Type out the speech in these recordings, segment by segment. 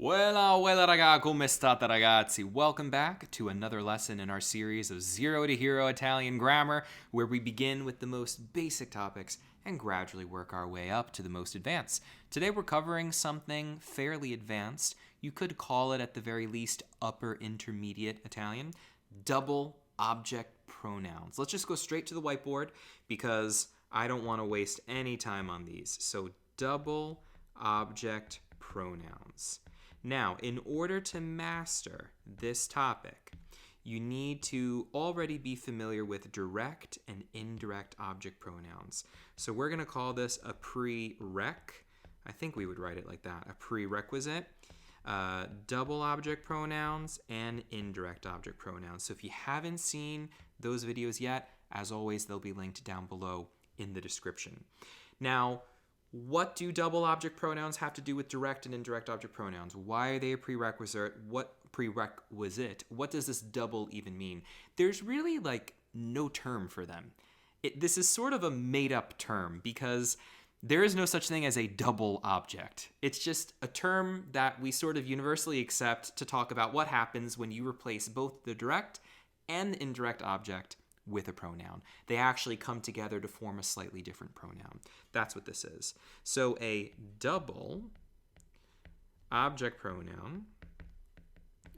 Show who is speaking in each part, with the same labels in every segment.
Speaker 1: Weilà raga, come state ragazzi? Welcome back to another lesson in our series of Zero to Hero Italian grammar, where we begin with the most basic topics and gradually work our way up to the most advanced. Today we're covering something fairly advanced. You could call it at the very least upper intermediate Italian, double object pronouns. Let's just go straight to the whiteboard because I don't want to waste any time on these. So double object pronouns. Now, in order to master this topic, you need to already be familiar with direct and indirect object pronouns. So we're going to call this a prereq. I think we would write it like that, a prerequisite. Double object pronouns and indirect object pronouns. So if you haven't seen those videos yet, as always, they'll be linked down below in the description. Now, what do double object pronouns have to do with direct and indirect object pronouns? Why are they a prerequisite? What does this double even mean? There's really no term for them. This is sort of a made-up term because there is no such thing as a double object. It's just a term that we sort of universally accept to talk about what happens when you replace both the direct and the indirect object with a pronoun. They actually come together to form a slightly different pronoun. That's what this is. So a double object pronoun,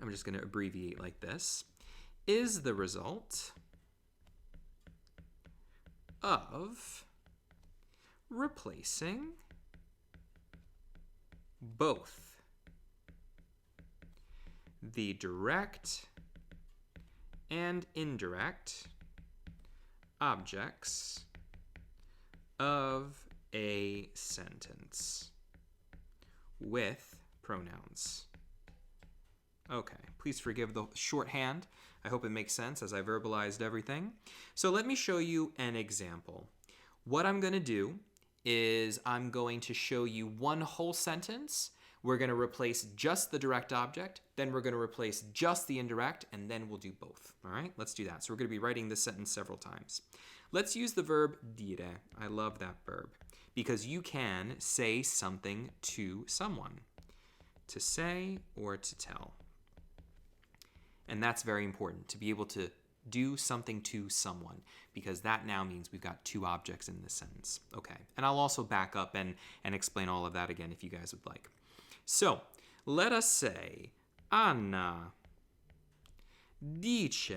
Speaker 1: I'm just going to abbreviate like this, is the result of replacing both the direct and indirect objects of a sentence with pronouns. Okay, please forgive the shorthand. I hope it makes sense as I verbalized everything. So let me show you an example. What I'm going to do is I'm going to show you one whole sentence. We're going to replace just the direct object, then we're going to replace just the indirect, and then we'll do both. All right, let's do that. So we're going to be writing this sentence several times. Let's use the verb dire. I love that verb because you can say something to someone, to say or to tell. And that's very important, to be able to do something to someone, because that now means we've got two objects in this sentence. Okay, and I'll also back up and explain all of that again if you guys would like. So, let us say, Anna dice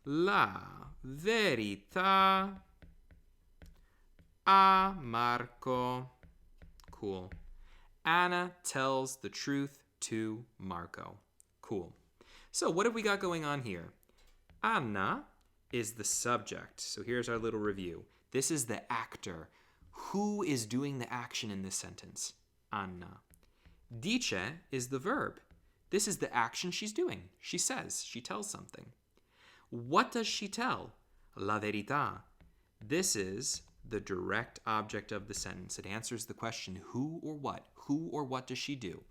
Speaker 1: la verità a Marco. Cool. Anna tells the truth to Marco. Cool. So, what have we got going on here? Anna is the subject. So, here's our little review. This is the actor. Who is doing the action in this sentence? Anna. Dice is the verb. This is the action she's doing. She says, she tells something. What does she tell? La verità. This is the direct object of the sentence. It answers the question who or what. Who or what does she do?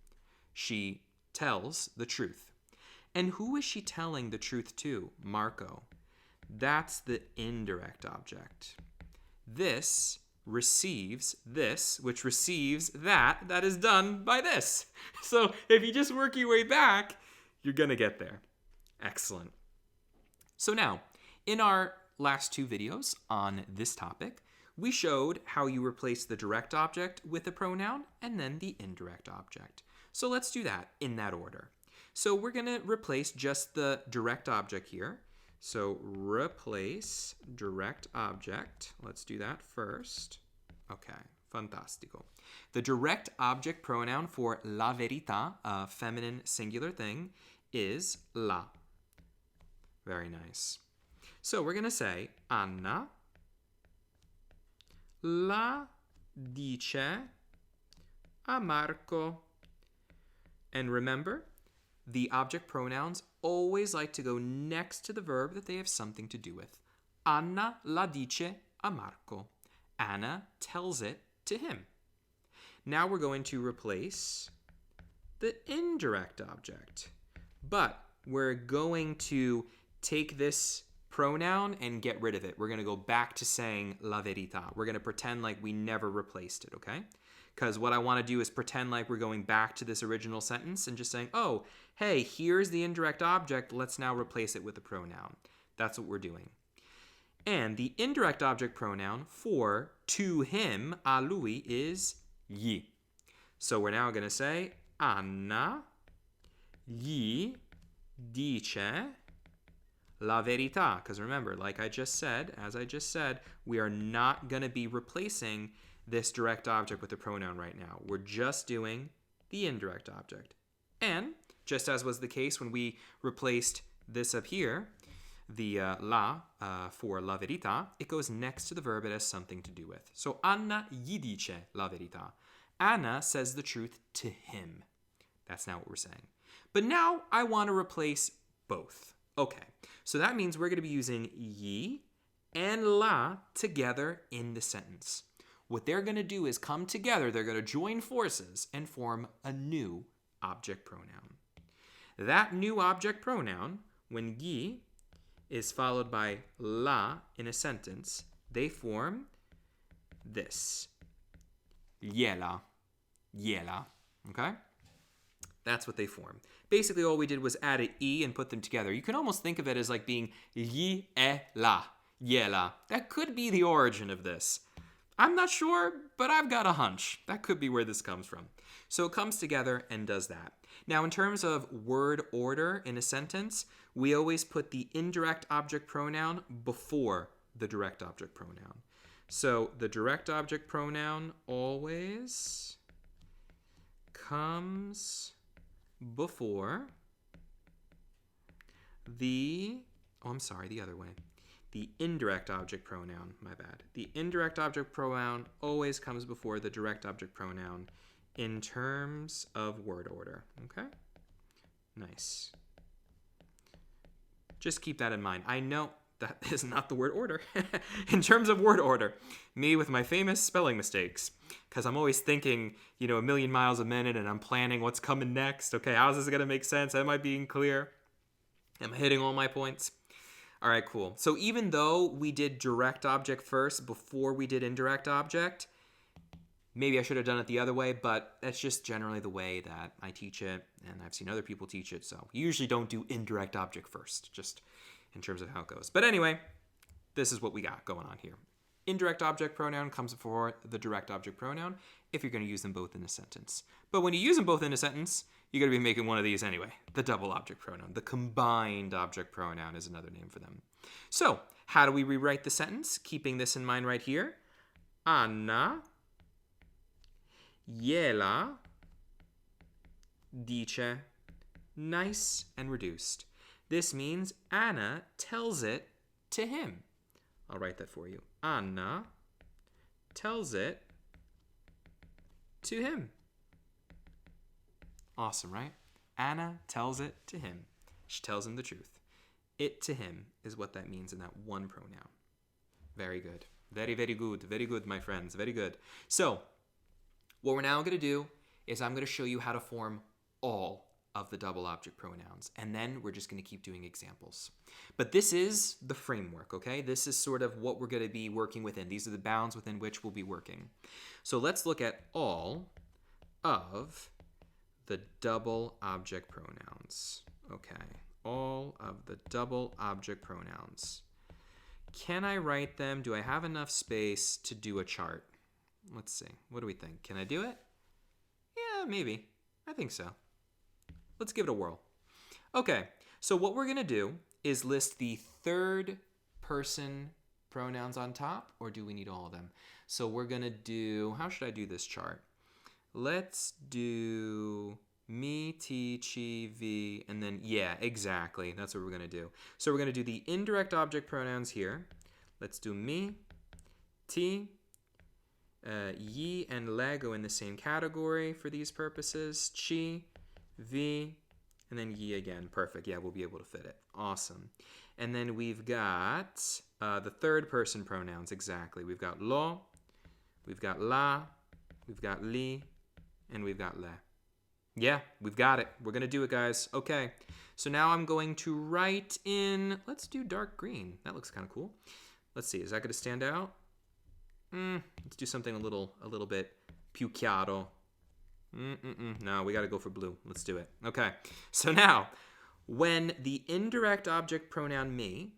Speaker 1: She tells the truth. And who is she telling the truth to? Marco. That's the indirect object. This receives this, which receives that is done by this. So if you just work your way back, you're going to get there. Excellent. So now, in our last two videos on this topic, we showed how you replace the direct object with a pronoun and then the indirect object. So let's do that in that order. So we're going to replace just the direct object here. So replace direct object. Let's do that first. Okay, fantastico. The direct object pronoun for la verità, a feminine singular thing, is la. Very nice. So we're going to say Anna la dice a Marco. And remember, the object pronouns always like to go next to the verb that they have something to do with. Anna la dice a Marco. Anna tells it to him. Now we're going to replace the indirect object. But we're going to take this pronoun and get rid of it. We're going to go back to saying la verità. We're going to pretend like we never replaced it, okay? because what I want to do is pretend like we're going back to this original sentence and just saying, oh, hey, here's the indirect object. Let's now replace it with a pronoun. That's what we're doing. And the indirect object pronoun for to him, a lui, is gli. So we're now going to say Anna gli dice la verità. Because remember, like I just said, as I just said, we are not going to be replacing this direct object with a pronoun right now. We're just doing the indirect object. And just as was the case when we replaced this up here, the la for la verità, it goes next to the verb it has something to do with. So Anna gli dice la verità. Anna says the truth to him. That's not what we're saying. But now I want to replace both. Okay, so that means we're going to be using gli and la together in the sentence. What they're going to do is come together, they're going to join forces and form a new object pronoun. That new object pronoun, when gli is followed by la in a sentence, they form this. Gliela. Gliela. Okay? That's what they form. Basically, all we did was add an E and put them together. You can almost think of it as like being gliela. Gliela. That could be the origin of this. I'm not sure, but I've got a hunch. That could be where this comes from. So it comes together and does that. Now, in terms of word order in a sentence, we always put the indirect object pronoun before the direct object pronoun. So the direct object pronoun always comes before the other way. The indirect object pronoun, my bad. The indirect object pronoun always comes before the direct object pronoun in terms of word order, okay? Nice. Just keep that in mind. I know that is not the word order. In terms of word order, me with my famous spelling mistakes, because I'm always thinking, a million miles a minute and I'm planning what's coming next. Okay, how's this going to make sense? Am I being clear? Am I hitting all my points? All right, cool. So even though we did direct object first before we did indirect object, maybe I should have done it the other way, but that's just generally the way that I teach it, and I've seen other people teach it, so you usually don't do indirect object first, just in terms of how it goes. But anyway, this is what we got going on here. Indirect object pronoun comes before the direct object pronoun if you're going to use them both in a sentence. But when you use them both in a sentence, you're going to be making one of these anyway, the double object pronoun. The combined object pronoun is another name for them. So, how do we rewrite the sentence? Keeping this in mind right here. Anna gliela dice. Nice and reduced. This means Anna tells it to him. I'll write that for you. Anna tells it to him. Awesome, right? Anna tells it to him. She tells him the truth. It to him is what that means in that one pronoun. Very good. Very, very good. Very good, my friends. Very good. So, what we're now going to do is I'm going to show you how to form all of the double object pronouns. And then we're just going to keep doing examples. But this is the framework, okay? This is sort of what we're going to be working within. These are the bounds within which we'll be working. So let's look at all of the double object pronouns. Okay, all of the double object pronouns. Can I write them? Do I have enough space to do a chart? Let's see. What do we think? Can I do it? Yeah, maybe. I think so. Let's give it a whirl. Okay, so what we're going to do is list the third person pronouns on top, or do we need all of them? So we're going to do, how should I do this chart? Let's do me, ti, chi, vi, and then, yeah, exactly. That's what we're going to do. So we're going to do the indirect object pronouns here. Let's do me, ti, yi, and le go in the same category for these purposes. Chi, vi, and then yi again. Perfect. Yeah, we'll be able to fit it. Awesome. And then we've got the third person pronouns. Exactly. We've got lo, we've got la, we've got li, and we've got le. Yeah, we've got it. We're going to do it, guys. Okay. So now I'm going to write in, let's do dark green. That looks kind of cool. Let's see. Is that going to stand out? Let's do something a little bit Più chiaro. No, we got to go for blue. Let's do it. Okay. So now, when the indirect object pronoun me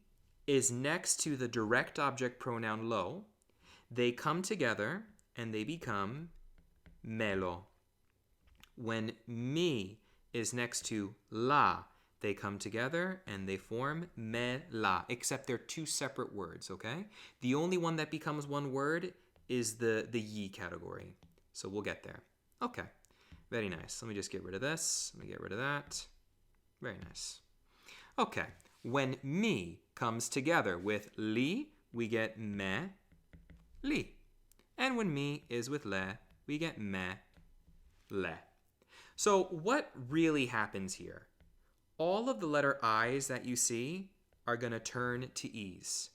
Speaker 1: is next to the direct object pronoun lo, they come together and they become melo. When mi is next to la, they come together and they form me la, except they're two separate words, okay? The only one that becomes one word is the yi category. So we'll get there. Okay, very nice. Let me just get rid of this. Let me get rid of that. Very nice. Okay, when mi comes together with li, we get me, li. And when mi is with le, we get me, le. So what really happens here? All of the letter I's that you see are going to turn to E's.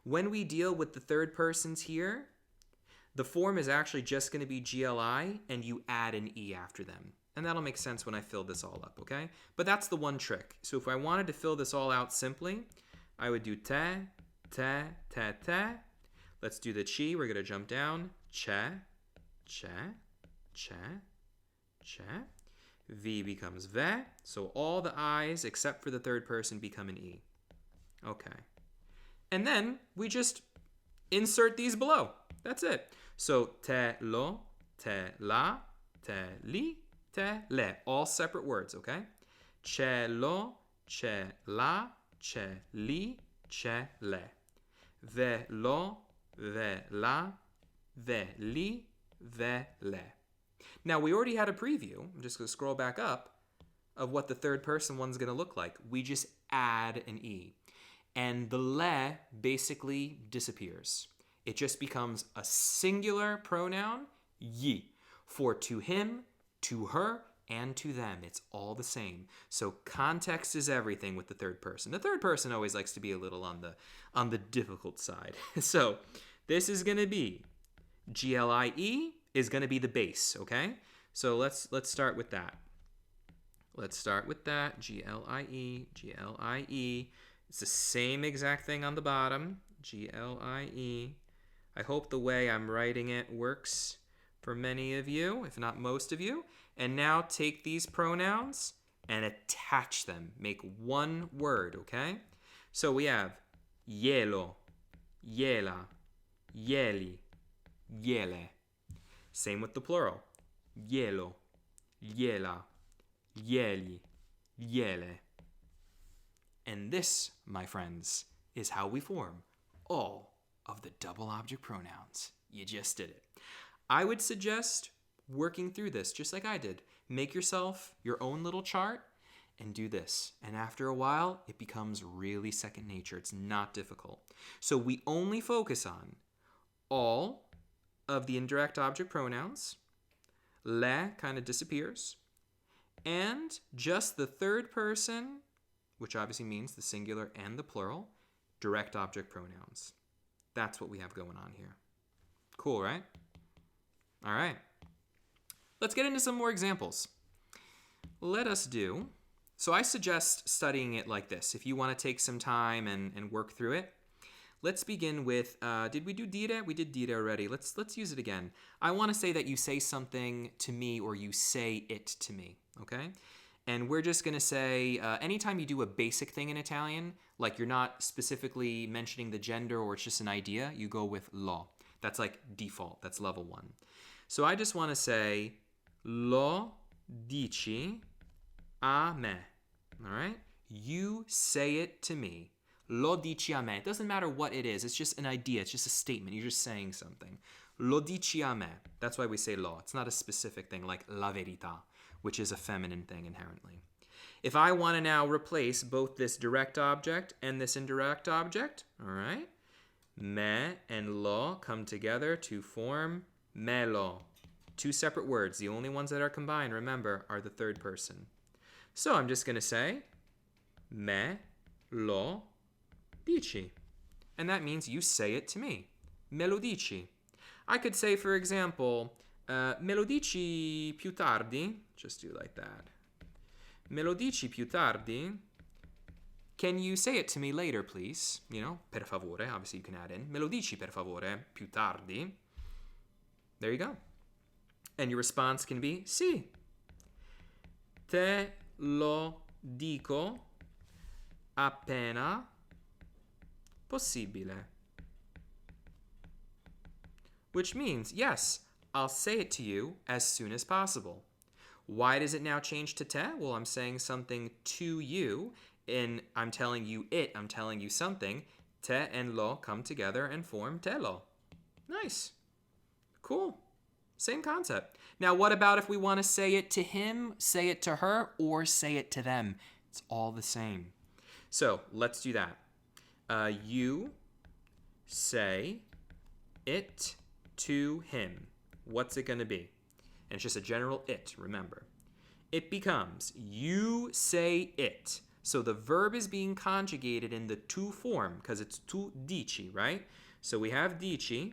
Speaker 1: When we deal with the third persons here, the form is actually just going to be GLI and you add an E after them. And that'll make sense when I fill this all up, okay? But that's the one trick. So if I wanted to fill this all out simply, I would do te, te, te, te. Let's do the chi. We're going to jump down. Che, che, che, che. V becomes ve. So all the I's except for the third person become an E. Okay. And then we just insert these below. That's it. So te lo, te la, te li, te le. All separate words, okay? Che lo, che la, che li, che le. Ve lo, ve la, ve li, ve le. Now, we already had a preview, I'm just going to scroll back up, of what the third person one's going to look like. We just add an E. And the le basically disappears. It just becomes a singular pronoun, yi, for to him, to her, and to them. It's all the same. So context is everything with the third person. The third person always likes to be a little on the difficult side. So this is going to be GLIE is going to be the base, okay? So let's start with that. Let's start with that. GLIE, GLIE. It's the same exact thing on the bottom. GLIE. I hope the way I'm writing it works for many of you, if not most of you. And now take these pronouns and attach them. Make one word, okay? So we have hielo, hiela, hieli, hiele. Same with the plural. Hielo, hiela, hieli, hiele. And this, my friends, is how we form all of the double object pronouns. You just did it. I would suggest working through this just like I did. Make yourself your own little chart and do this. And after a while, it becomes really second nature. It's not difficult. So we only focus on all of the indirect object pronouns. Le kind of disappears. And just the third person, which obviously means the singular and the plural, direct object pronouns. That's what we have going on here. Cool, right? All right. Let's get into some more examples. Let us do. So I suggest studying it like this. If you want to take some time and work through it, let's begin with, did we do dire? We did dire already. Let's use it again. I want to say that you say something to me or you say it to me, okay? And we're just going to say, anytime you do a basic thing in Italian, like you're not specifically mentioning the gender or it's just an idea, you go with lo. That's like default. That's level 1. So I just want to say, lo dici a me. All right? You say it to me. Lo dici a me. It doesn't matter what it is. It's just an idea. It's just a statement. You're just saying something. Lo dici a me. That's why we say lo. It's not a specific thing like la verità, which is a feminine thing inherently. If I want to now replace both this direct object and this indirect object, all right, me and lo come together to form melo. Two separate words. The only ones that are combined, remember, are the third person. So I'm just going to say me lo dici. And that means you say it to me. Me lo dici. I could say, for example, me lo dici più tardi. Just do like that. Me lo dici più tardi. Can you say it to me later, please? You know, per favore. Obviously, you can add in. Me lo dici per favore più tardi. There you go. And your response can be sì. Te lo dico appena possibile. Which means, yes, I'll say it to you as soon as possible. Why does it now change to te? Well, I'm saying something to you, and I'm telling you it, I'm telling you something. Te and lo come together and form te lo. Nice. Cool. Same concept. Now, what about if we want to say it to him, say it to her, or say it to them? It's all the same. So, let's do that. You say it to him. What's it going to be? And it's just a general it, remember. It becomes, you say it. So the verb is being conjugated in the tu form because it's tu dici, right? So we have dici,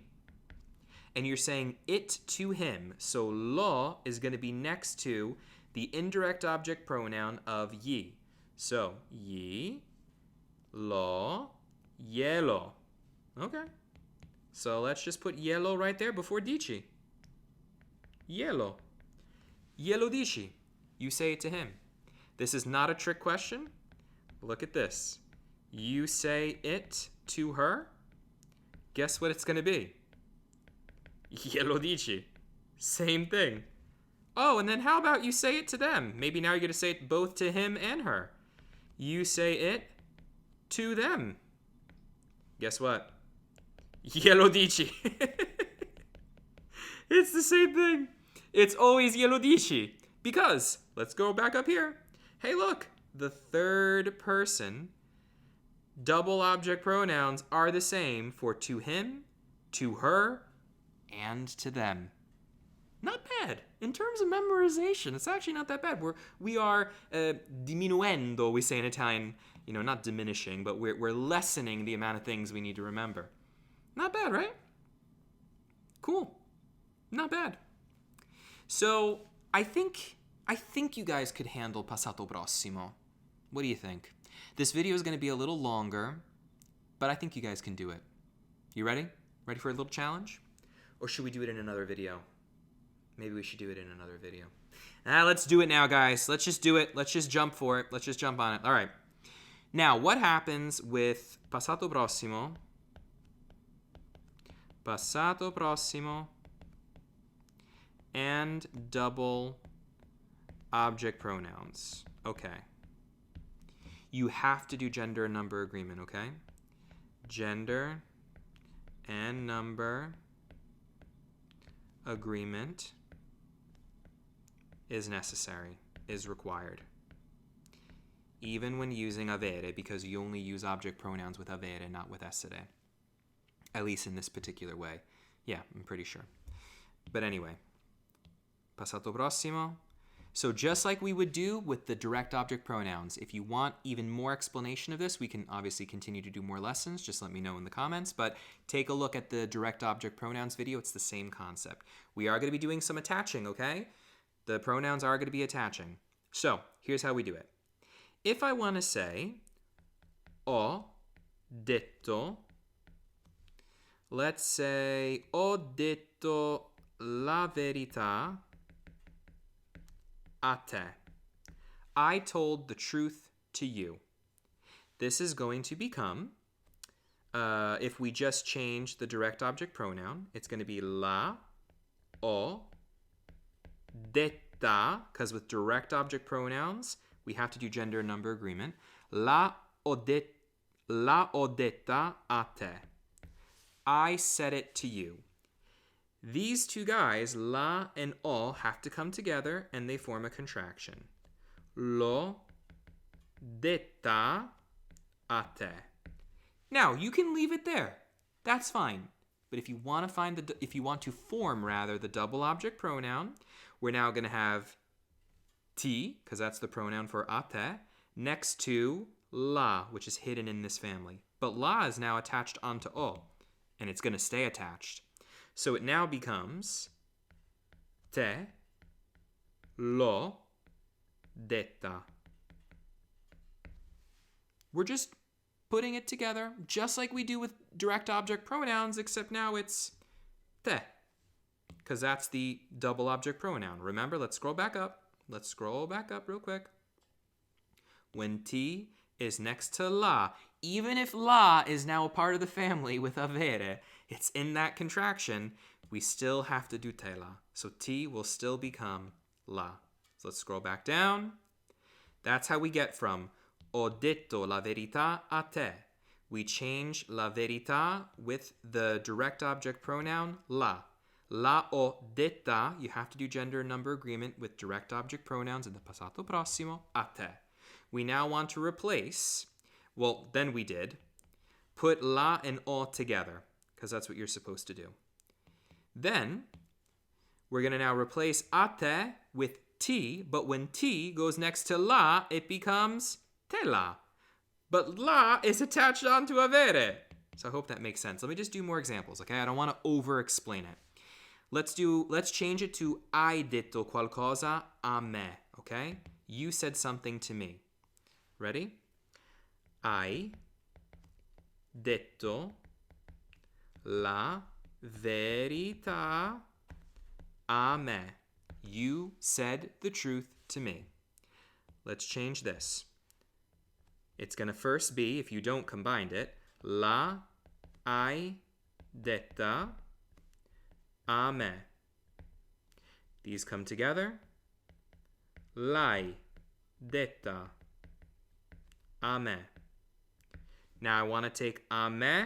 Speaker 1: and you're saying it to him. So lo is going to be next to the indirect object pronoun of ye. So ye, lo, yelo. Okay. So let's just put yellow right there before dici. Yellow. Yellow dici. You say it to him. This is not a trick question. Look at this. You say it to her. Guess what it's going to be? Yellow dici. Same thing. Oh, and then how about you say it to them? Maybe now you're going to say it both to him and her. You say it to them. Guess what? Yellow dici. It's the same thing. It's always yellow dici. Because, let's go back up here. Hey, look. The third person double object pronouns are the same for to him, to her, and to them. Not bad. In terms of memorization, it's actually not that bad. We are diminuendo, we say in Italian. You know, not diminishing, but we're lessening the amount of things we need to remember. Not bad, right? Cool. Not bad. So, I think you guys could handle passato prossimo. What do you think? This video is going to be a little longer, but I think you guys can do it. You ready? Ready for a little challenge? Or should we do it in another video? Maybe we should do it in another video. Let's do it now, guys. Let's just do it. Let's just jump for it. Let's just jump on it. All right. Now, what happens with passato prossimo, and double object pronouns? Okay. You have to do gender and number agreement, okay? Gender and number agreement is necessary, is required. Even when using avere, because you only use object pronouns with avere, not with essere. At least in this particular way. Yeah, I'm pretty sure. But anyway, passato prossimo. So just like we would do with the direct object pronouns, if you want even more explanation of this, we can obviously continue to do more lessons. Just let me know in the comments. But take a look at the direct object pronouns video. It's the same concept. We are going to be doing some attaching, okay? The pronouns are going to be attaching. So here's how we do it. If I want to say ho detto, let's say ho detto la verità a te. I told the truth to you. This is going to become, if we just change the direct object pronoun, it's going to be la ho detta, because with direct object pronouns, we have to do gender and number agreement. La ho detta a te. I said it to you. These two guys, la and o, have to come together and they form a contraction. L'ho detta a te. Now, you can leave it there. That's fine. But if you want to form the double object pronoun, we're now going to have ti, because that's the pronoun for a te, next to la, which is hidden in this family. But la is now attached onto o, and it's going to stay attached. So it now becomes te l'ho detta. We're just putting it together, just like we do with direct object pronouns, except now it's te. because that's the double object pronoun. Remember, let's scroll back up. Let's scroll back up real quick. When T is next to la, even if la is now a part of the family with avere, it's in that contraction, we still have to do tela. So T will still become la. So let's scroll back down. That's how we get from ho detto la verità a te. We change la verità with the direct object pronoun la. La ho detta, you have to do gender and number agreement with direct object pronouns in the passato prossimo, a te. We now want to replace, well, then we did, put la and o together, because that's what you're supposed to do. Then, we're going to now replace a te with T, but when T goes next to la, it becomes tela. But la is attached onto avere. So I hope that makes sense. Let me just do more examples, okay? I don't want to over-explain it. Let's change it to hai detto qualcosa a me, okay? You said something to me. Ready? Hai detto la verità a me. You said the truth to me. Let's change this. It's going to first be, if you don't combine it, la hai detta a me. These come together. L'hai detta a me. Now I want to take a me,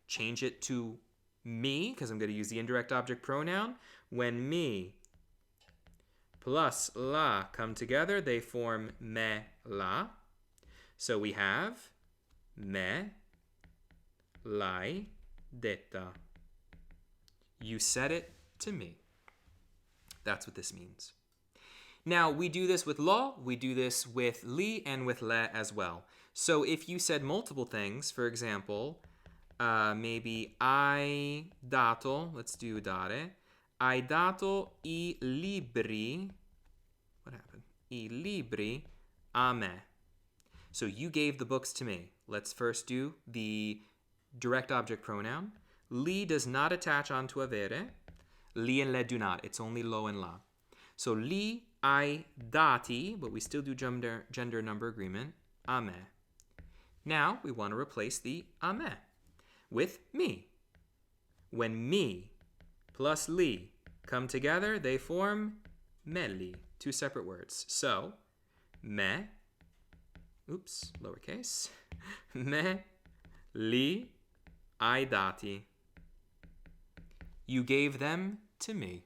Speaker 1: change it to me, because I'm going to use the indirect object pronoun. When me plus la come together, they form me la. So we have me l'hai detta. You said it to me. That's what this means. Now, we do this with lo, we do this with li, and with le as well. So if you said multiple things, for example, maybe hai dato, let's do dare, hai dato I libri, what happened? I libri a me. So you gave the books to me. Let's first do the direct object pronoun. Li does not attach onto avere. Li and le do not. It's only lo and la. So li hai dati, but we still do gender number agreement, a me. Now we want to replace the a me with me. When me plus li come together, they form melli, two separate words. So me, oops, lowercase, me li hai dati. You gave them to me.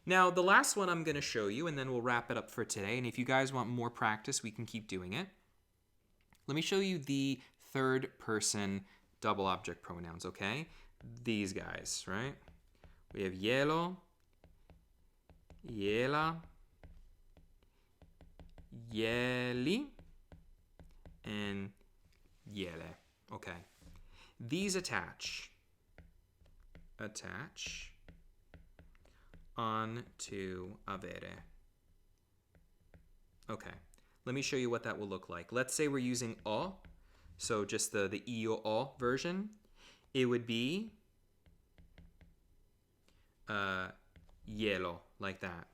Speaker 1: Now, the last one I'm going to show you, and then we'll wrap it up for today. And if you guys want more practice, we can keep doing it. Let me show you the third person double object pronouns, okay? These guys, right? We have ielo, iela, ieli, and iele, okay? These attach onto avere. Okay, let me show you what that will look like. Let's say we're using o, so just the io o version. It would be ielo, like that.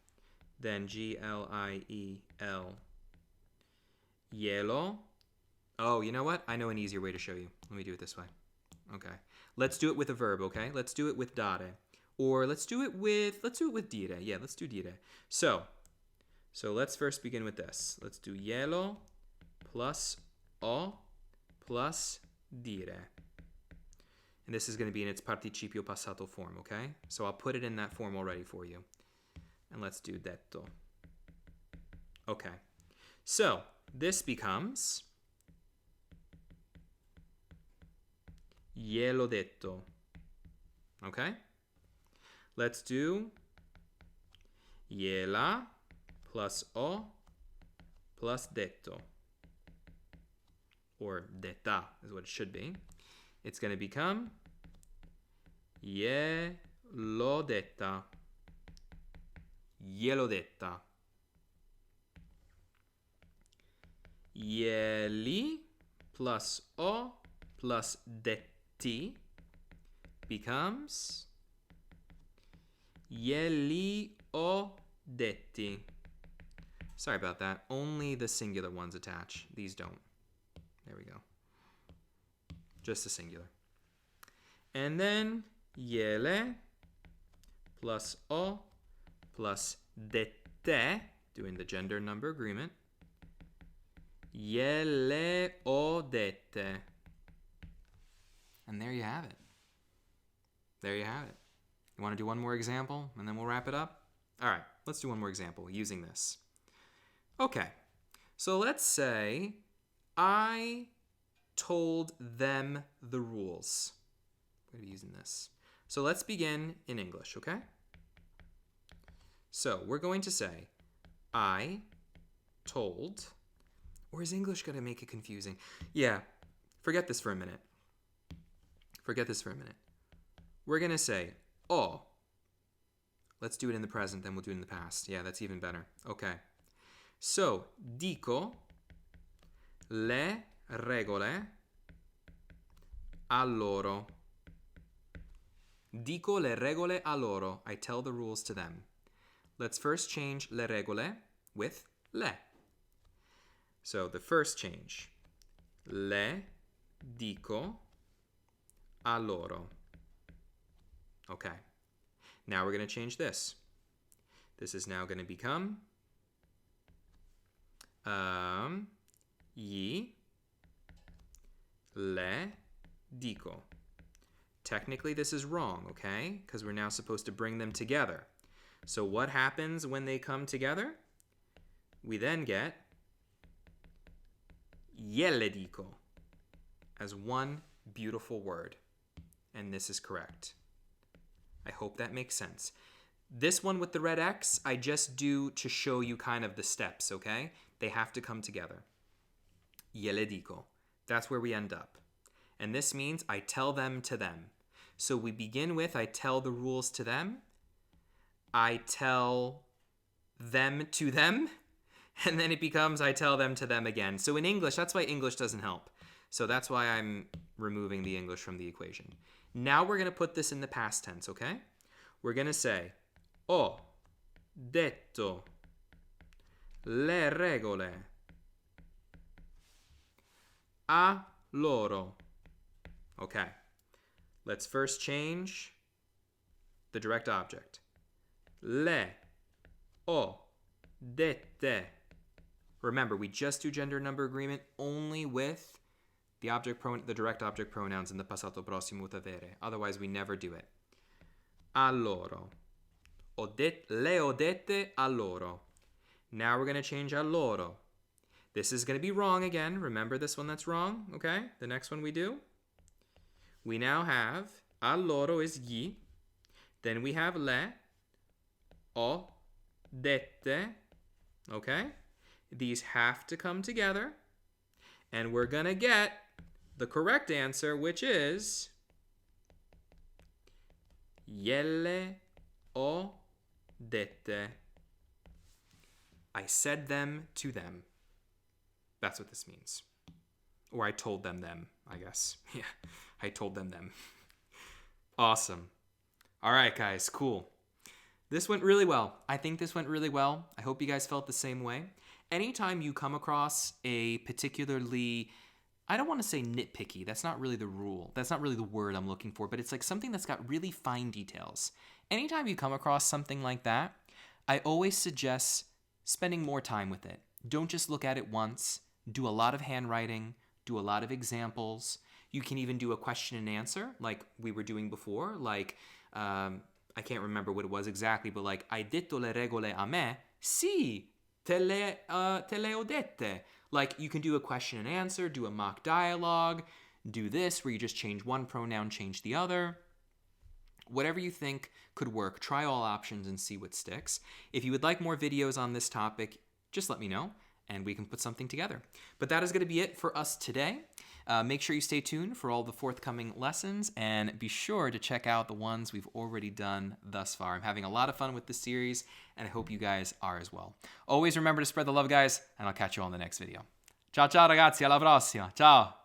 Speaker 1: Then G-L-I-E-L, ielo. Oh, you know what? I know an easier way to show you. Let me do it this way. Okay. Let's do it with a verb, okay? Let's do it with dare. Or let's do it with dire. Yeah, let's do dire. So let's first begin with this. Let's do ielo plus o plus dire. And this is going to be in its participio passato form, okay? So I'll put it in that form already for you. And let's do detto. Okay. So this becomes glielo detto. Okay? Let's do gliela plus o plus detto. Or detta is what it should be. It's going to become glielo detta. Glielo detta. Glieli plus o plus detti becomes Glieli ho detti. Sorry about that. Only the singular ones attach. These don't. There we go. Just the singular. And then gliele plus o plus dette, doing the gender number agreement. Gliele ho dette. And there you have it. There you have it. You want to do one more example and then we'll wrap it up? All right, let's do one more example using this. Okay, so let's say I told them the rules. I'm going to be using this. So let's begin in English, okay? So we're going to say, I told, or is English going to make it confusing? Yeah, forget this for a minute. Forget this for a minute. We're going to say, oh. Let's do it in the present, then we'll do it in the past. Yeah, that's even better. Okay. So, dico le regole a loro. Dico le regole a loro. I tell the rules to them. Let's first change le regole with le. So, the first change. Le dico a loro. Okay. Now we're going to change this. This is now going to become gli le dico. Technically, this is wrong, okay? Because we're now supposed to bring them together. So what happens when they come together? We then get gliele dico as one beautiful word. And this is correct. I hope that makes sense. This one with the red X, I just do to show you kind of the steps, okay? They have to come together. Gliele dico. That's where we end up. And this means I tell them to them. So we begin with I tell the rules to them. I tell them to them. And then it becomes I tell them to them again. So in English, that's why English doesn't help. So that's why I'm removing the English from the equation. Now we're going to put this in the past tense, okay? We're going to say, ho detto le regole a loro. Okay. Let's first change the direct object. Le ho dette. Remember, we just do gender number agreement only with the direct object pronouns in the passato prossimo with avere. Otherwise, we never do it. A loro. Le ho dette a loro. Now we're going to change a loro. This is going to be wrong again. Remember this one that's wrong? Okay? The next one we do. We now have a loro is gli. Then we have le. Ho dette. Okay? These have to come together. And we're going to get the correct answer, which is gliele ho dette. I said them to them. That's what this means. Or I told them, I guess. Yeah, I told them. Awesome. All right, guys, cool. This went really well. I think this went really well. I hope you guys felt the same way. Anytime you come across a particularly, I don't want to say nitpicky. That's not really the rule. That's not really the word I'm looking for, but it's like something that's got really fine details. Anytime you come across something like that, I always suggest spending more time with it. Don't just look at it once. Do a lot of handwriting. Do a lot of examples. You can even do a question and answer like we were doing before. Like, I can't remember what it was exactly, but like, hai detto le regole a me? Sì, te le ho dette. Like, you can do a question and answer, do a mock dialogue, do this where you just change one pronoun, change the other. Whatever you think could work, try all options and see what sticks. If you would like more videos on this topic, just let me know and we can put something together. But that is going to be it for us today. Make sure you stay tuned for all the forthcoming lessons and be sure to check out the ones we've already done thus far. I'm having a lot of fun with this series and I hope you guys are as well. Always remember to spread the love, guys, and I'll catch you all in the next video. Ciao ciao ragazzi, alla prossima. Ciao!